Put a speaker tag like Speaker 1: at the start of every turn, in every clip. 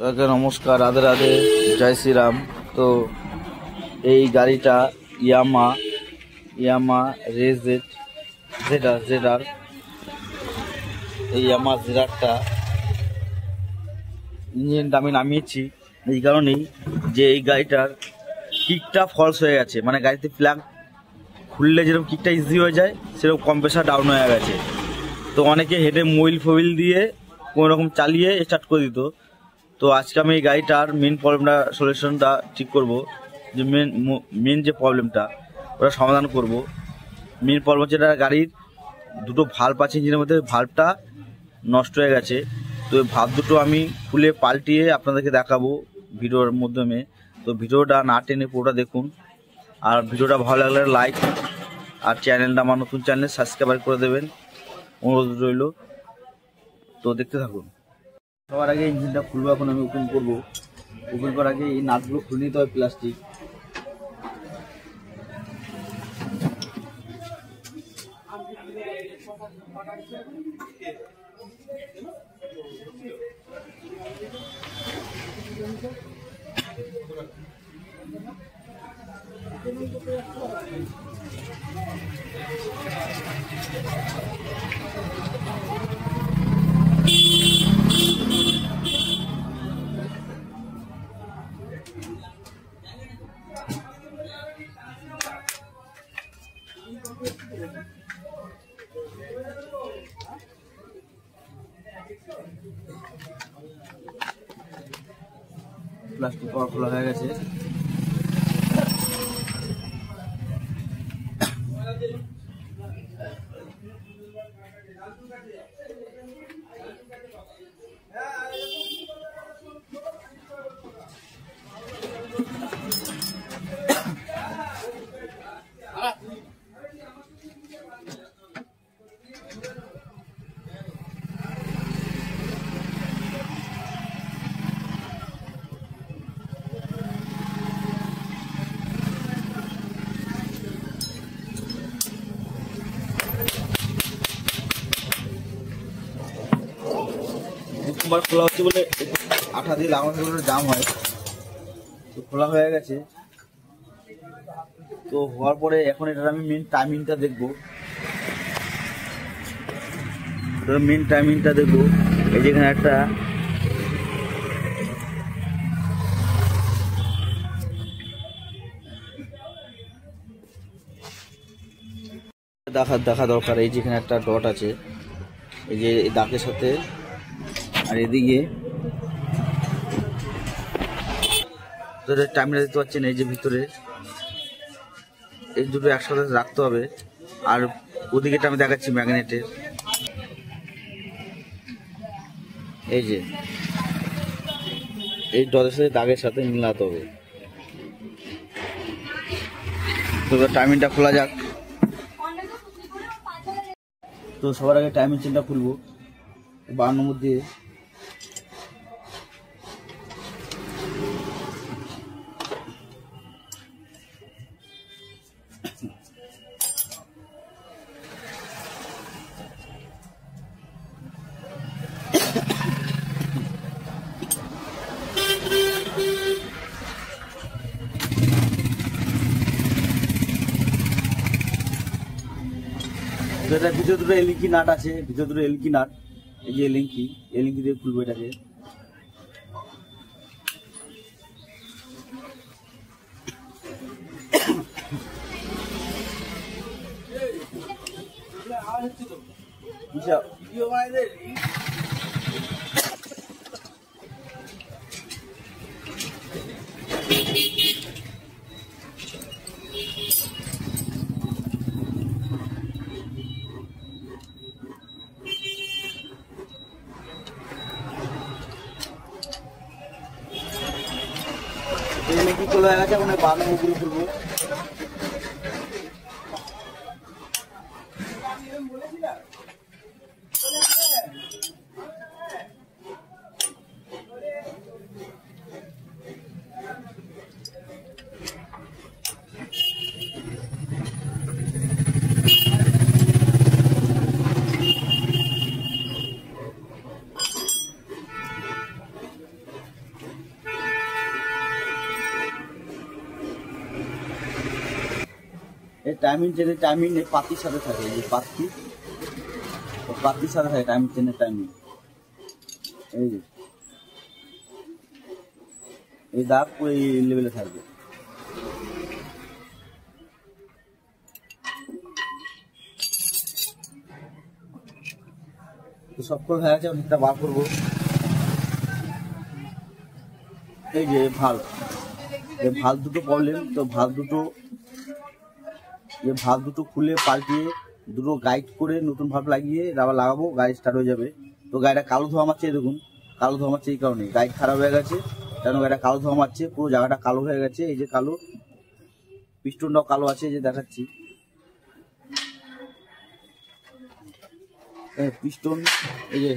Speaker 1: সবাইকে নমস্কার, রাধে রাধে, জয় শ্রীরাম। তো এই গাড়িটা ইয়ামা জেডার এই ইয়ামা জেডারটা ইঞ্জিনটা আমি নামিয়েছি এই কারণেই যে এই গাড়িটার কিকটা ফলস হয়ে গেছে। মানে গাড়িতে ফ্ল্যাগ খুললে যেরকম কিকটা ইজি হয়ে যায় সেরকম কম্প্রেসার ডাউন হয়ে গেছে। তো অনেকে হেডে মোবিল দিয়ে কোনো রকম চালিয়ে স্টার্ট করে দিত। তো আজকে আমি এই গাড়িটার মেন প্রবলেমটা সলিউশনটা ঠিক করব, যে মেন যে প্রবলেমটা ওটা সমাধান করব। মেন প্রবলেম হচ্ছে এটা গাড়ির দুটো ভাল্ব আছে, ইঞ্জিনের মধ্যে ভাল্বটা নষ্ট হয়ে গেছে। তো এই ভাল্ব দুটো আমি খুলে পাল্টিয়ে আপনাদেরকে দেখাবো ভিডিওর মাধ্যমে। তো ভিডিওটা না টেনে পুরোটা দেখুন, আর ভিডিওটা ভালো লাগলে লাইক আর চ্যানেলটা আমার নতুন চ্যানেল সাবস্ক্রাইব করে দেবেন, অনুরোধ রইল। তো দেখতে থাকুন। সবার আগে ইঞ্জিনটা খুলবো, এখন আমি ওপেন করবো। ওপেন করার আগে এই নাটগুলো খুলে নিতে হয়, প্লাস্টিক। প্লাস্টিক কভার খোলা হয়ে গেছে। প্রথমবার খোলা হচ্ছে বলে আঠা দিয়ে লাগানো জাম হয়। তো খোলা হয়ে গেছে। তো হওয়ার পরে এখন এটার আমি মেন টাইমিংটা দেখবো। এই যেখানে একটা দেখা দরকার। এই যেখানে একটা ডট আছে, এই যে দাগের সাথে, আর এদিকে টাইমটা দেখতে পাচ্ছেন। এই যে ভিতরে এই দুটো একসাথে রাখতে হবে। আর ওদিকেটা আমি দেখাচ্ছি ম্যাগনেটের, এই যে এই ডটের সাথে দাগের সাথে মিলাতে হবে। তো টাইমিংটা খোলা যাক। তো সবার আগে টাইমিং চেনটা খুলবো 52 নম্বর দিয়ে। ভিতরে দুটো এলিঙ্কি নাট আছে, এই যে এলিঙ্কি দিয়ে খুলবো এটাকে। কি খোলা হয়ে গেছে, মানে 52 নম্বর খুলবো। এই টাইমিং চেনের টাইমিং এই পাতির সাথে থাকে, এই যে পাতির সাথে থাকে টাইমিং চেনের টাইমিং। এই যে এই দাগ পুরো এই লেভেলে থাকবে। তো সব করে হয়ে গেছে, অনেকটা বার করবো। এই যে ভাল দুটো প্রবলেম, তো ভাল দুটো খুলে পাল্টিয়ে দুটো গাইড করে নতুন ভাল্ব লাগিয়ে আবার লাগাবো, গাড়ি স্টার্ট হয়ে যাবে। তো গাড়িটা কালো ধোয়া মারছে, দেখুন কালো ধোয়া মারছে এই কারণে, গাইড খারাপ হয়ে গেছে, কেন গাড়িটা কালো ধোয়া মারছে, পুরো জায়গাটা কালো হয়ে গেছে। এই যে কালো, পিস্টনটাও কালো আছে, এই যে দেখাচ্ছি পিস্টন, এই যে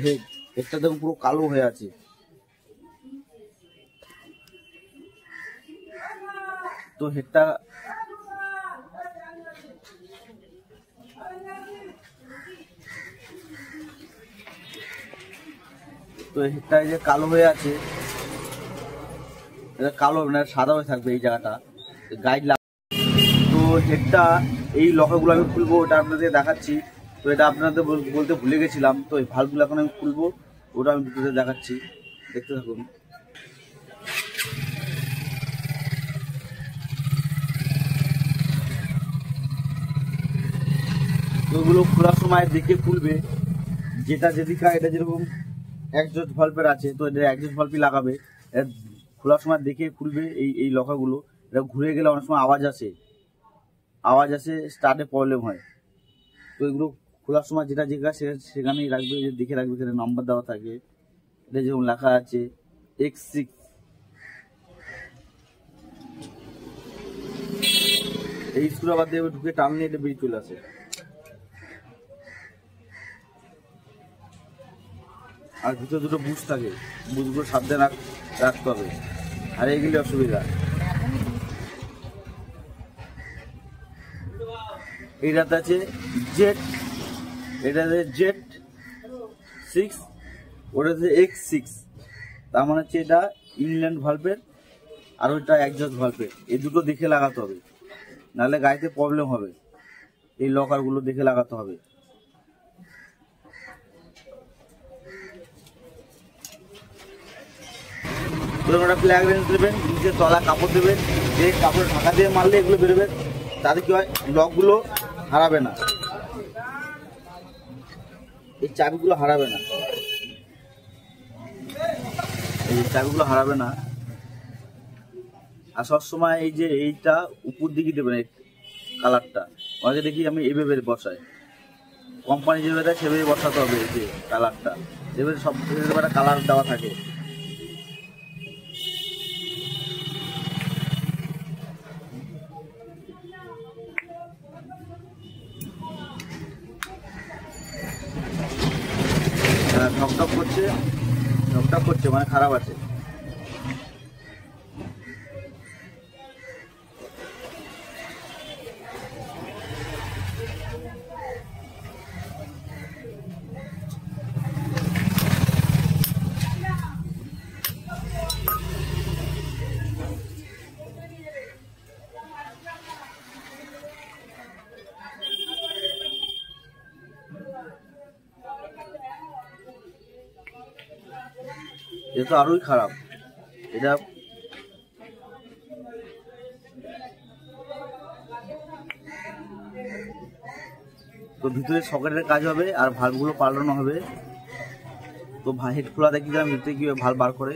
Speaker 1: হেডটা দেখুন পুরো কালো হয়ে আছে। তো হেডটা এই যে কালো হয়ে আছে, এটা কালো না সাদা হয়ে থাকবে এই জায়গাটা গাইড। তো হেডটা এই লকারগুলো আমি খুলবো, ওটা আপনাদের দেখাচ্ছি। তো এটা আপনাদের বলতে ভুলে গেছিলাম, তো এই ভাল্বগুলো এখন আমি খুলবো, ওটা আমি ভিডিওতে দেখাচ্ছি, দেখতে থাকুন। ওগুলো খোলার সময় দেখে খুলবে, যেটা যেদিকে এটা যেরকম একজোট ভাল্বের আছে, তো এটা একজোট ভাল্বই লাগাবে। খোলার সময় দেখে খুলবে এই লকারগুলো। এটা ঘুরে গেলে অনেক সময় আওয়াজ আসে, স্টার্টে প্রবলেম হয়। তো এগুলো খোলার সময় যেটা সেখানেই রাখবে, দেখে রাখবে, এখানে নাম্বার দেওয়া থাকে, এটা যেরকম লেখা আছে X6। এই স্ক্রু আবার দিয়ে ঢুকে টানলে এটা বেরিয়ে চলে আসে। আর ভিতরে দুটো বুশ থাকে, বুশগুলো সাবধানে রাখতে হবে, আর এগুলি অসুবিধা। এইটাতে আছে এটাতে Z6, ওটাতে X6, তার মানে হচ্ছে এটা ইনল্যান্ড ভাল্বের আর ওইটা একজস্ট ভাল্বের। এই দুটো দেখে লাগাতে হবে, নাহলে গাড়িতে প্রবলেম হবে। এই লকারগুলো দেখে লাগাতে হবে। ওটা প্লাগ রেঞ্জ দেবেন, নিচে তলা কাপড় দেবেন, যে কাপড় ঢাকা দিয়ে মারলে এগুলো বেরোবে, তাতে কি হয় লকগুলো হারাবে না, এই চাবিগুলো হারাবে না, আর সবসময় এই যে এইটা উপর দিকে দেবেন, এই কালারটা অনেকে দেখি আমি এইভাবে বসাই, কোম্পানি যেভাবে দেয় সেভাবে বসাতে হবে। এই যে কালারটা এভাবে সব একটা কালার দেওয়া থাকে। ঢকঢক করছে মানে খারাপ আছে। এটা তো আরোই খারাপ। এটা তো ভিতরে সকেটের কাজ হবে আর ভালভগুলো পাল্টানো হবে। তো হেড খোলা দেখি ভিতরে কি ভালভ বার করে।